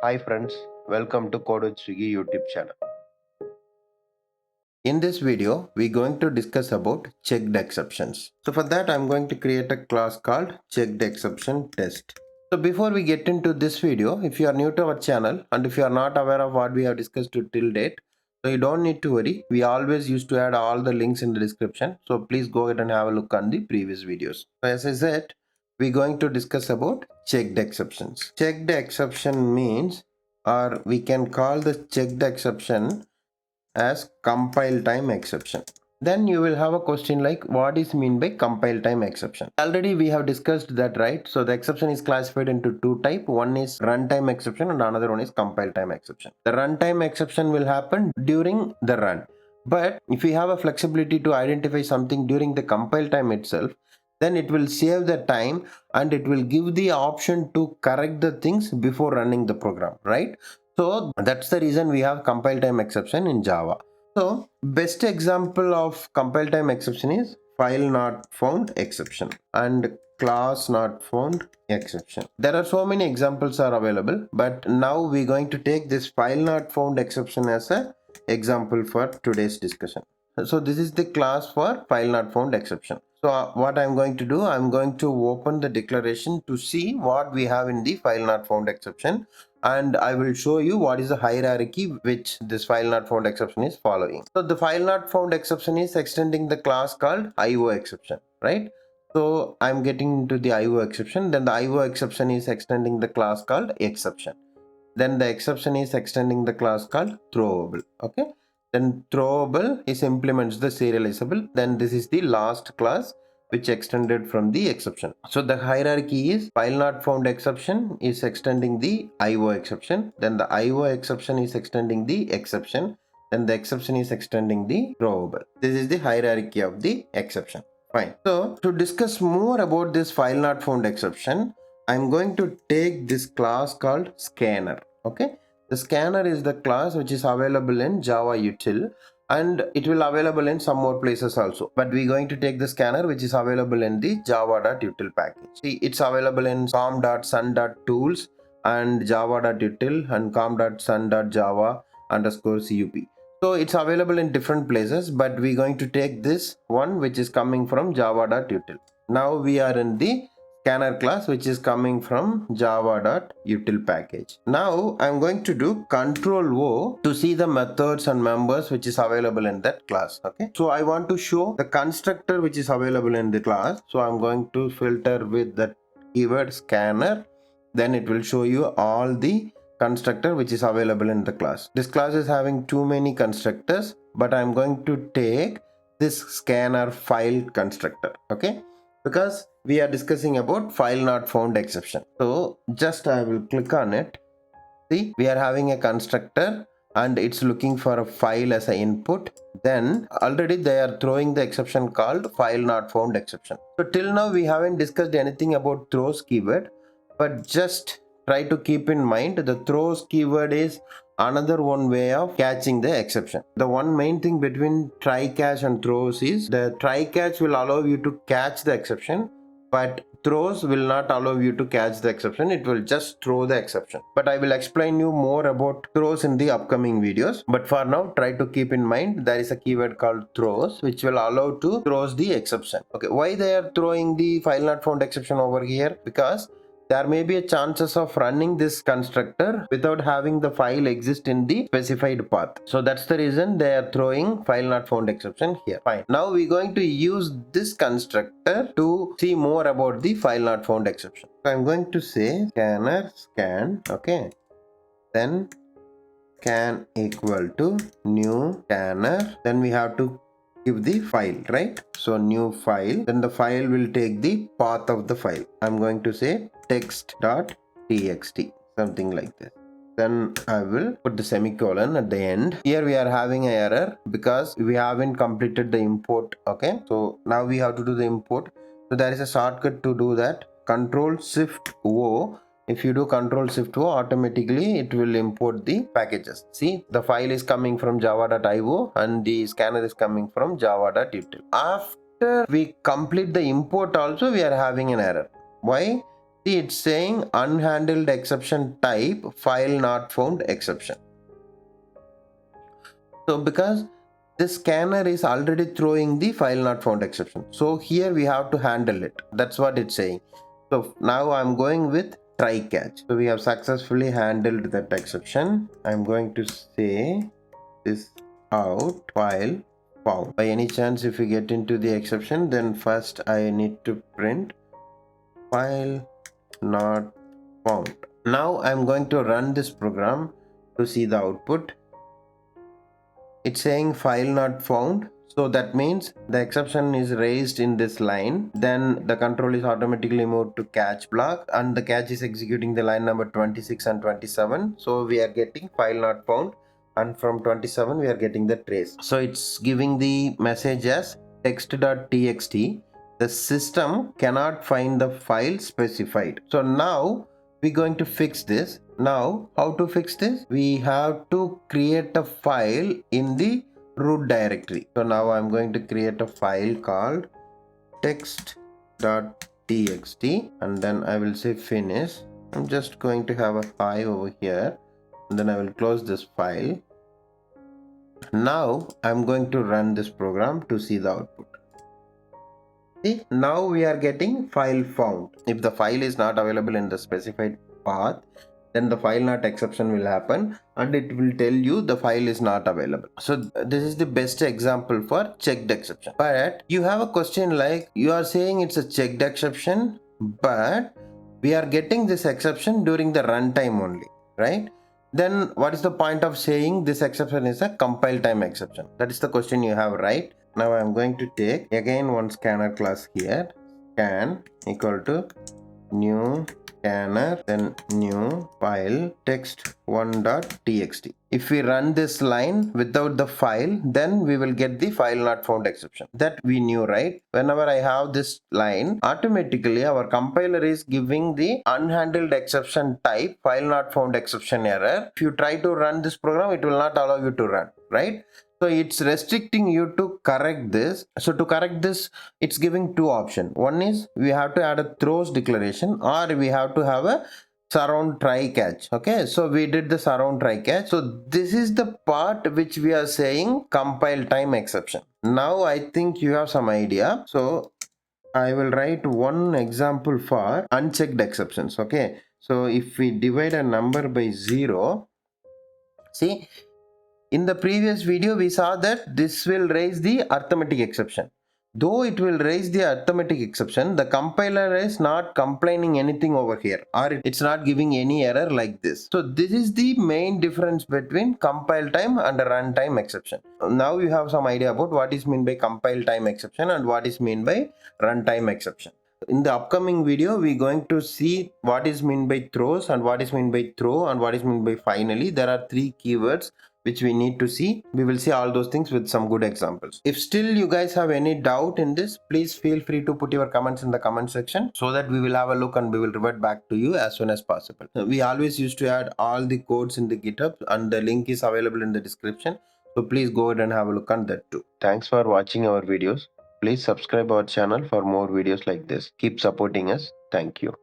Hi friends, welcome to codewithsugi YouTube channel. In this video, we're going to discuss about checked exceptions. So for that, I'm going to create a class called checked exception test. So before we get into this video, if you are new to our channel and if you are not aware of what we have discussed till date, so you don't need to worry. We always used to add all the links in the description. So please go ahead and have a look on the previous videos. So as I said, we're going to discuss about checked exceptions. Checked exception means, or we can call the checked exception as compile time exception. Then you will have a question like, what is mean by compile time exception? Already we have discussed that, right? So the exception is classified into two types. One is runtime exception and another one is compile time exception. The runtime exception will happen during the run. But if we have a flexibility to identify something during the compile time itself, then it will save the time and it will give the option to correct the things before running the program, right? So that's the reason we have compile time exception in Java. So best example of compile time exception is file not found exception and class not found exception. There are so many examples are available, but now we're going to take this file not found exception as a example for today's discussion. So this is the class for file not found exception. So what I'm going to do, I'm going to open the declaration to see what we have in the file not found exception, and I will show you what is the hierarchy which this file not found exception is following. So the file not found exception is extending the class called IO exception, right? So I'm getting into the IO exception, then the IO exception is extending the class called exception. Then the exception is extending the class called throwable. Okay, then throwable is implements the serializable. Then this is the last class which extended from the exception. So the hierarchy is file not found exception is extending the IO exception, then the IO exception is extending the exception, then the exception is extending the throwable. This is the hierarchy of the exception. Fine. So to discuss more about this file not found exception, I'm going to take this class called scanner. Okay, the scanner is the class which is available in Java util, and it will available in some more places also, but we're going to take the scanner which is available in the java.util package. See, it's available in com.sun.tools and java.util and com.sun.java _cup. So it's available in different places, but we're going to take this one which is coming from java.util. Now we are in the scanner class which is coming from java.util package. Now I'm going to do control O to see the methods and members which is available in that class. Okay, so I want to show the constructor which is available in the class, so I'm going to filter with the keyword scanner. Then it will show you all the constructor which is available in the class. This class is having too many constructors, but I'm going to take this scanner file constructor. Okay, because we are discussing about file not found exception. So just I will click on it. See, we are having a constructor and it's looking for a file as an input. Then already they are throwing the exception called file not found exception. So till now we haven't discussed anything about throws keyword, but just try to keep in mind the throws keyword is another one way of catching the exception. The one main thing between try catch and throws is the try catch will allow you to catch the exception, but throws will not allow you to catch the exception. It will just throw the exception, but I will explain you more about throws in the upcoming videos. But for now, try to keep in mind there is a keyword called throws which will allow to throws the exception. Okay, why they are throwing the file not found exception over here? Because there may be a chances of running this constructor without having the file exist in the specified path. So that's the reason they are throwing file not found exception here. Fine. Now we're going to use this constructor to see more about the file not found exception. So I'm going to say scanner scan. Okay. Then scan equal to new scanner. Then we have to give the file, right? So new file, then the file will take the path of the file. I'm going to say text.txt, something like this. Then I will put the semicolon at the end. Here we are having an error because we haven't completed the import. Okay, so now we have to do the import. So there is a shortcut to do that. Control Shift O. If you do Control Shift O, automatically it will import the packages. See, the file is coming from java.io and the scanner is coming from java.util. After we complete the import also, we are having an error. Why? See, it's saying unhandled exception type file not found exception. So because this scanner is already throwing the file not found exception, so here we have to handle it. That's what it's saying. So now I'm going with try catch. So we have successfully handled that exception. I'm going to say this out file found. By any chance, if we get into the exception, then first I need to print file not found. Now I'm going to run this program to see the output. It's saying file not found, so that means the exception is raised in this line. Then the control is automatically moved to catch block, and the catch is executing the line number 26 and 27. So we are getting file not found, and from 27 we are getting the trace. So it's giving the message as text.txt. The system cannot find the file specified. So now we're going to fix this. Now how to fix this? We have to create a file in the root directory. So now I'm going to create a file called text.txt, and then I will say finish. I'm just going to have a 5 over here, and then I will close this file. Now I'm going to run this program to see the output. See, now we are getting file found. If the file is not available in the specified path, then the file not exception will happen and it will tell you the file is not available. So this is the best example for checked exception. But you have a question like, you are saying it's a checked exception, but we are getting this exception during the runtime only, right? Then what is the point of saying this exception is a compile time exception? That is the question you have, right? Now I'm going to take again one scanner class here, scan equal to new scanner, then new file text1.txt. If we run this line without the file, then we will get the file not found exception. That we knew, right? Whenever I have this line, automatically our compiler is giving the unhandled exception type file not found exception error. If you try to run this program, it will not allow you to run, right? So it's restricting you to correct this. So to correct this, it's giving two options. One is we have to add a throws declaration, or we have to have a surround try catch. Okay, so we did the surround try catch. So this is the part which we are saying compile time exception. Now I think you have some idea. So I will write one example for unchecked exceptions. Okay, so if we divide a number by 0, see, in the previous video, we saw that this will raise the arithmetic exception. Though it will raise the arithmetic exception, the compiler is not complaining anything over here, or it's not giving any error like this. So this is the main difference between compile time and runtime exception. Now you have some idea about what is meant by compile time exception and what is meant by runtime exception. In the upcoming video, we're going to see what is meant by throws and what is meant by throw and what is meant by finally. There are three keywords which we need to see. We will see all those things with some good examples. If still you guys have any doubt in this, please feel free to put your comments in the comment section so that we will have a look and we will revert back to you as soon as possible. We always used to add all the codes in the GitHub and the link is available in the description. So please go ahead and have a look on that too. Thanks for watching our videos. Please subscribe our channel for more videos like this. Keep supporting us. Thank you.